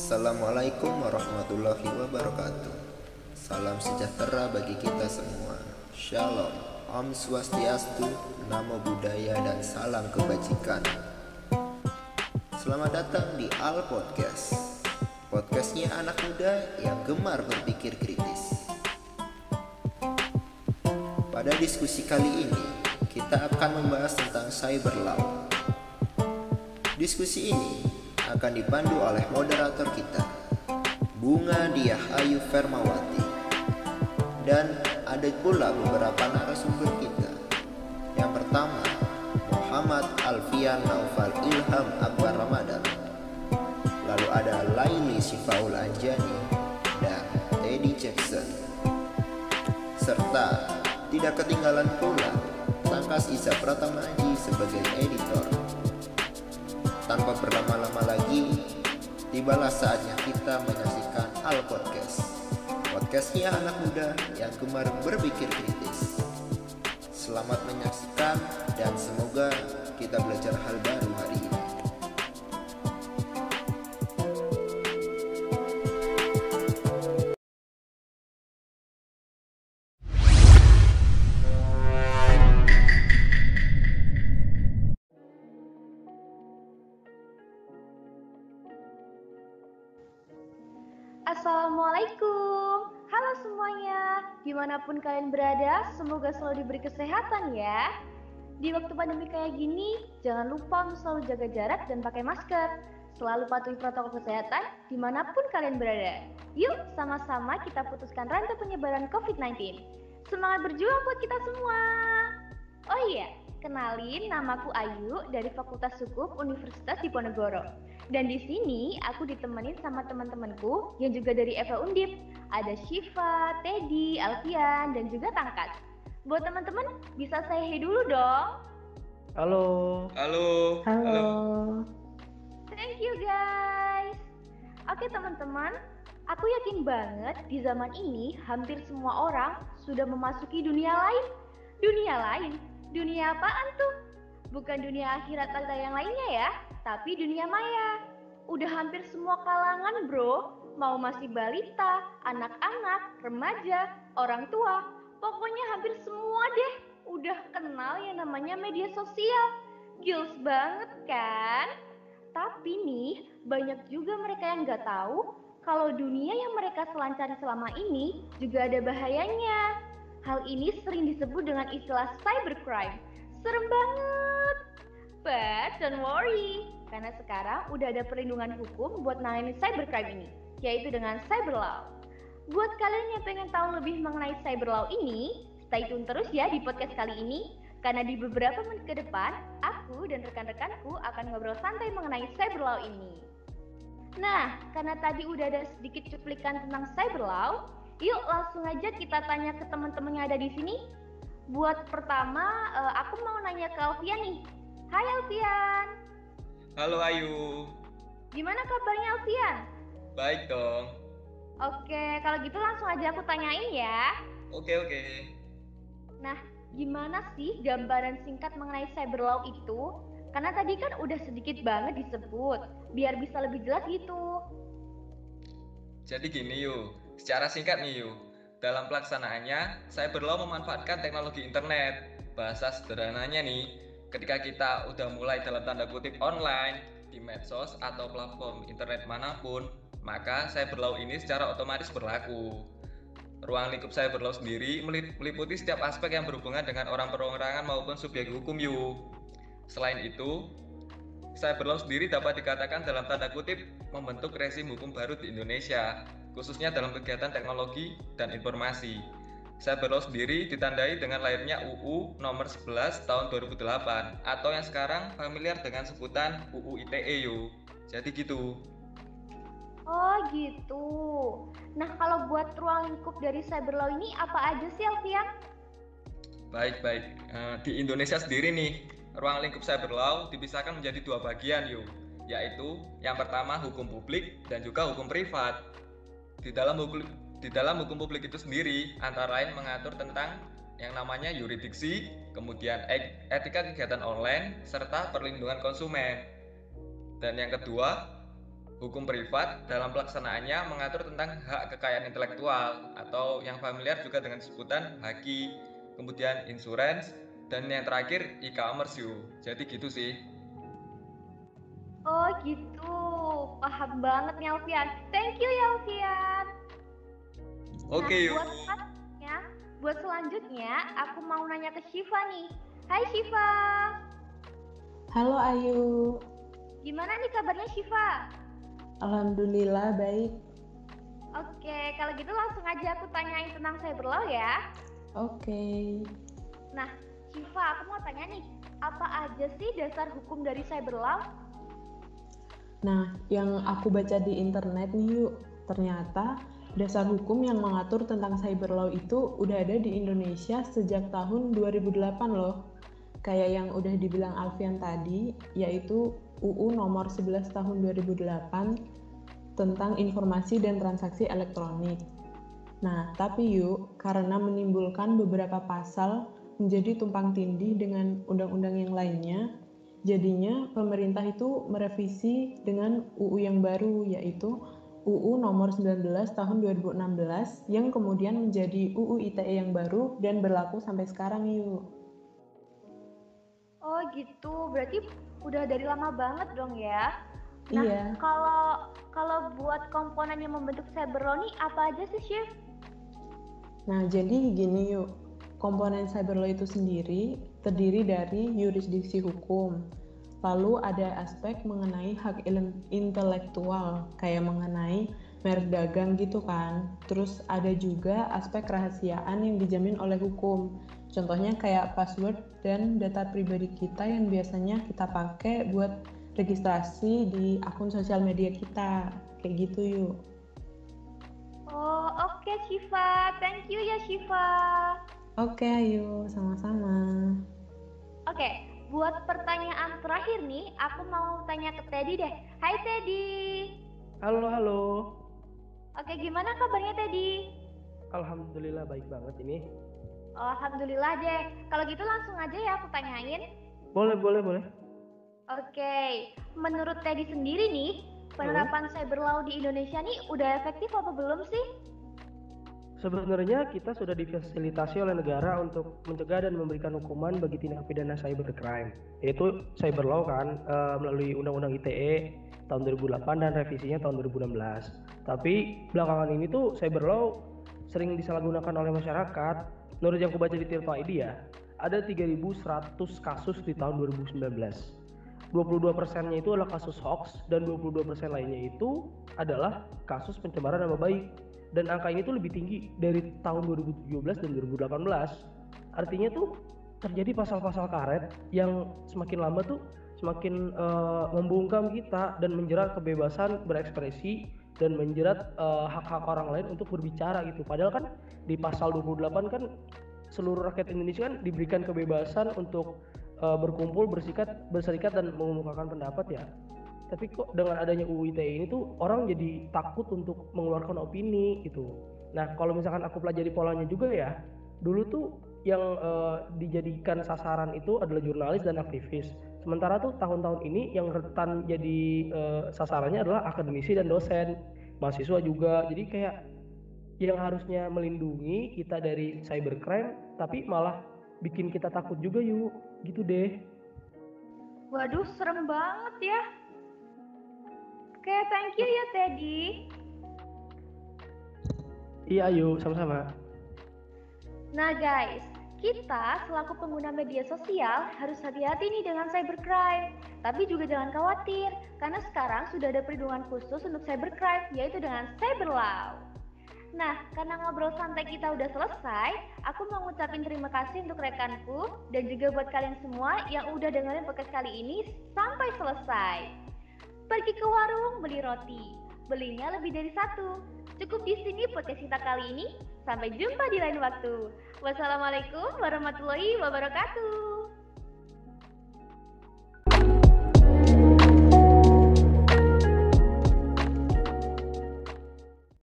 Assalamualaikum warahmatullahi wabarakatuh. Salam sejahtera bagi kita semua. Shalom, Om Swastiastu, Namo Buddhaya, dan salam kebajikan. Selamat datang di Al Podcast. Podcastnya anak muda yang gemar berpikir kritis. Pada diskusi kali ini, kita akan membahas tentang cyber law. Diskusi ini akan dipandu oleh moderator kita, Bunga Diah Ayu Fermawati, dan ada pula beberapa narasumber kita. Yang pertama, Muhammad Alfian Naufal Ilham Akbar Ramadan, lalu ada Laili Sifaul Anjani dan Teddy Jackson, serta tidak ketinggalan pula Tangkas Isa Pratama Aji sebagai editor. Tanpa berlama-lama lagi, tibalah saatnya kita menyaksikan Al Podcast. Podcastnya anak muda yang gemar berpikir kritis. Selamat menyaksikan dan semoga kita belajar hal baru hari ini. Assalamualaikum, halo semuanya, dimanapun kalian berada, semoga selalu diberi kesehatan ya. Di waktu pandemi kayak gini, jangan lupa untuk selalu jaga jarak dan pakai masker. Selalu patuhi protokol kesehatan dimanapun kalian berada. Yuk sama-sama kita putuskan rantai penyebaran COVID-19. Semangat berjuang buat kita semua. Oh iya, kenalin, namaku Ayu dari Fakultas Hukum Universitas Diponegoro. Dan di sini aku ditemenin sama teman-temanku yang juga dari FH Undip. Ada Syifa, Teddy, Alfian, dan juga Tangkas. Buat teman-teman, bisa say hey dulu dong. Halo. Halo. Halo. Thank you guys. Oke teman-teman, aku yakin banget di zaman ini hampir semua orang sudah memasuki dunia lain. Dunia lain? Dunia apaan tuh? Bukan dunia akhirat atau yang lainnya ya, tapi dunia maya. Udah hampir semua kalangan bro, mau masih balita, anak-anak, remaja, orang tua, pokoknya hampir semua deh udah kenal yang namanya media sosial. Gils banget kan? Tapi nih, banyak juga mereka yang gak tahu kalau dunia yang mereka selancarin selama ini juga ada bahayanya. Hal ini sering disebut dengan istilah cybercrime. Serem banget. But don't worry, karena sekarang udah ada perlindungan hukum buat nanganin cybercrime ini, yaitu dengan cyber law. Buat kalian yang pengen tahu lebih mengenai cyber law ini, stay tune terus ya di podcast kali ini, karena di beberapa menit ke depan, aku dan rekan-rekanku akan ngobrol santai mengenai cyber law ini. Nah, karena tadi udah ada sedikit cuplikan tentang cyber law, yuk langsung aja kita tanya ke teman-teman yang ada di sini. Buat pertama, aku mau nanya ke Alfian nih. Hai Alfian. Halo Ayu. Gimana kabarnya Alfian? Baik dong. Oke, kalau gitu langsung aja aku tanyain ya. Oke. Nah, gimana sih gambaran singkat mengenai cyber law itu? Karena tadi kan udah sedikit banget disebut, biar bisa lebih jelas gitu. Jadi gini yuk, secara singkat nih yuk. Dalam pelaksanaannya, cyber law memanfaatkan teknologi internet. Bahasa sederhananya nih, ketika kita udah mulai dalam tanda kutip online, di medsos atau platform internet manapun, maka cyber law ini secara otomatis berlaku. Ruang lingkup cyber law sendiri meliputi setiap aspek yang berhubungan dengan orang perorangan maupun subjek hukum yuk. Selain itu, cyber law sendiri dapat dikatakan dalam tanda kutip membentuk rezim hukum baru di Indonesia, khususnya dalam kegiatan teknologi dan informasi. Cyber law sendiri ditandai dengan lahirnya UU nomor 11 tahun 2008 atau yang sekarang familiar dengan sebutan UU ITE yo. Jadi gitu. Oh gitu. Nah, kalau buat ruang lingkup dari cyber law ini apa aja sih Alfian? Baik. Di Indonesia sendiri nih, ruang lingkup cyber law dipisahkan menjadi dua bagian yo, yaitu yang pertama hukum publik dan juga hukum privat. Di dalam hukum publik itu sendiri antara lain mengatur tentang yang namanya yurisdiksi, kemudian etika kegiatan online, serta perlindungan konsumen. Dan yang kedua, Hukum privat dalam pelaksanaannya mengatur tentang hak kekayaan intelektual atau yang familiar juga dengan sebutan haki, kemudian insurance, dan yang terakhir e-commerce yuk. Jadi gitu sih. Oh gitu, paham banget nih Alfian. Thank you ya Alfian. Oke yuk. Buat selanjutnya aku mau nanya ke Syifa nih. Hai Syifa. Halo Ayu. Gimana nih kabarnya Syifa? Alhamdulillah baik. Oke, kalau gitu langsung aja aku tanyain tentang cyberlaw ya. Oke. Nah, Syifa, aku mau tanya nih, apa aja sih dasar hukum dari cyberlaw? Nah, yang aku baca di internet nih yuk, ternyata dasar hukum yang mengatur tentang cyberlaw itu udah ada di Indonesia sejak tahun 2008 loh. Kayak yang udah dibilang Alfian tadi, yaitu UU nomor 11 tahun 2008 tentang informasi dan transaksi elektronik. Nah, tapi yuk, karena menimbulkan beberapa pasal menjadi tumpang tindih dengan undang-undang yang lainnya, jadinya pemerintah itu merevisi dengan UU yang baru, yaitu UU nomor 19 tahun 2016 yang kemudian menjadi UU ITE yang baru dan berlaku sampai sekarang yuk. Oh gitu, berarti udah dari lama banget dong ya. Nah, iya. Kalau buat komponen yang membentuk cyberlaw nih apa aja sih, Chef? Nah, jadi gini yuk. Komponen cyberlaw itu sendiri terdiri dari yurisdiksi hukum. Lalu ada aspek mengenai hak intelektual, kayak mengenai merek dagang gitu kan. Terus ada juga aspek kerahasiaan yang dijamin oleh hukum. Contohnya kayak password dan data pribadi kita yang biasanya kita pakai buat registrasi di akun sosial media kita. Kayak gitu yuk. Oh, oke Syifa. Thank you ya Syifa. Oke, ayo, sama-sama. Oke, buat pertanyaan terakhir nih, aku mau tanya ke Teddy deh. Hai Teddy. Halo. Oke, gimana kabarnya Teddy? Alhamdulillah baik banget ini. Alhamdulillah deh. Kalau gitu langsung aja ya aku tanyain. Boleh. Oke, menurut Teddy sendiri nih, penerapan cyberlaw di Indonesia nih udah efektif apa belum sih? Sebenarnya kita sudah difasilitasi oleh negara untuk mencegah dan memberikan hukuman bagi tindak pidana cybercrime, yaitu cyberlaw kan, melalui Undang-Undang ITE tahun 2008 dan revisinya tahun 2016. Tapi belakangan ini tuh cyberlaw sering disalahgunakan oleh masyarakat. Menurut yang aku baca di Tirto ID ya, ada 3.100 kasus di tahun 2019. 22%-nya itu adalah kasus hoax dan 22% lainnya itu adalah kasus pencemaran nama baik. Dan angka ini tuh lebih tinggi dari tahun 2017 dan 2018. Artinya tuh terjadi pasal-pasal karet yang semakin lama tuh semakin membungkam kita dan menjerat kebebasan berekspresi dan menjerat hak-hak orang lain untuk berbicara gitu. Padahal kan di pasal 28 kan seluruh rakyat Indonesia kan diberikan kebebasan untuk berkumpul, berserikat dan mengemukakan pendapat ya. Tapi kok dengan adanya UU ITE ini tuh orang jadi takut untuk mengeluarkan opini gitu. Nah kalau misalkan aku pelajari polanya juga ya, dulu tuh yang dijadikan sasaran itu adalah jurnalis dan aktivis. Sementara tuh tahun-tahun ini yang rentan jadi sasarannya adalah akademisi dan dosen, mahasiswa juga. Jadi kayak yang harusnya melindungi kita dari cybercrime, tapi malah bikin kita takut juga yuk, gitu deh. Waduh, serem banget ya. Oke, thank you ya Teddy. Iya, ayo, sama-sama. Nah guys, kita selaku pengguna media sosial harus hati-hati nih dengan cybercrime. Tapi juga jangan khawatir, karena sekarang sudah ada perlindungan khusus untuk cybercrime, yaitu dengan cyberlaw. Nah, karena ngobrol santai kita udah selesai, aku mau ngucapin terima kasih untuk rekanku dan juga buat kalian semua yang udah dengerin podcast kali ini sampai selesai. Pergi ke warung beli roti, belinya lebih dari satu. Cukup di sini podcast kita kali ini. Sampai jumpa di lain waktu. Wassalamualaikum warahmatullahi wabarakatuh.